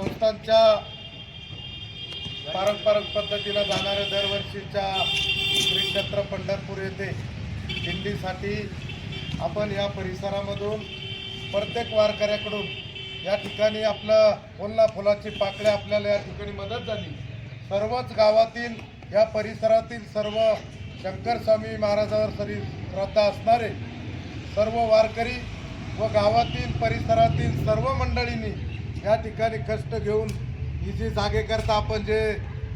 संस्थांच्या पारंपरिक पद्धतीने जाणाऱ्या दरवर्षीच्या श्री क्षेत्र पंढरपूर येथे दिंडीसाठी आपण या परिसरामधून प्रत्येक वारकऱ्याकडून या ठिकाणी आपलं फुलाची पाकळ्या आपल्याला या ठिकाणी मदत झाली। सर्वच गावातील या परिसरातील सर्व शंकर स्वामी महाराजांवर श्रद्धा असणारे सर्व वारकरी व गावातील परिसरातील सर्व मंडळींनी या ठिकाणी कष्ट घेऊन ही जी जागेकरता आपण जे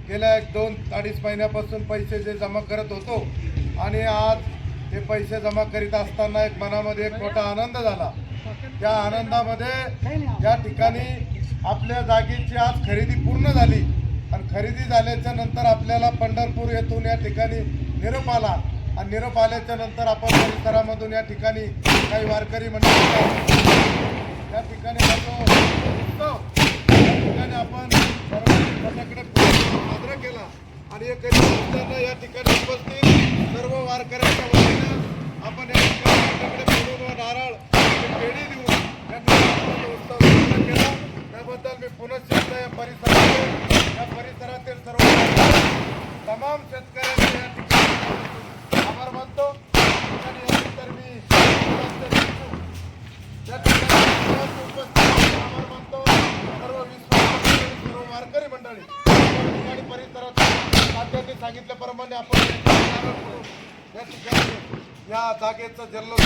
गेल्या 2-2.5 महिन्यापासून पैसे जे जमा करत होतो आणि आज ते पैसे जमा करीत असताना एक मनामध्ये एक मोठा आनंद झाला। त्या आनंदामध्ये या ठिकाणी आपल्या जागेची आज खरेदी पूर्ण झाली आणि खरेदी झाल्याच्या नंतर आपल्याला पंढरपूर येथून या ठिकाणी निरोप आला आणि निरोप आल्याच्या नंतर आपण परिसरामधून या ठिकाणी काही वारकरी मंडळी या ठिकाणी आपण सर्वांकडे साजरा केला आणि या ठिकाणी उपस्थित सर्व वारकऱ्यांच्या वतीनं आपण या ठिकाणी फुलं नारळ पेढी देऊन या ठिकाणी उत्सव साजरा केला। त्याबद्दल मी पुनश्च या परिसरातील सर्व तमाम शेतकऱ्यांचे या ठिकाणी आभार मानतो आणि यानंतर मी या ठिकाणी उपस्थित आभार मानतो सर्व वारकरी मंडळी आणि परिसरात तात्यांनी सांगितल्याप्रमाणे आपण या ठिकाणी या जागेचं जल्लोष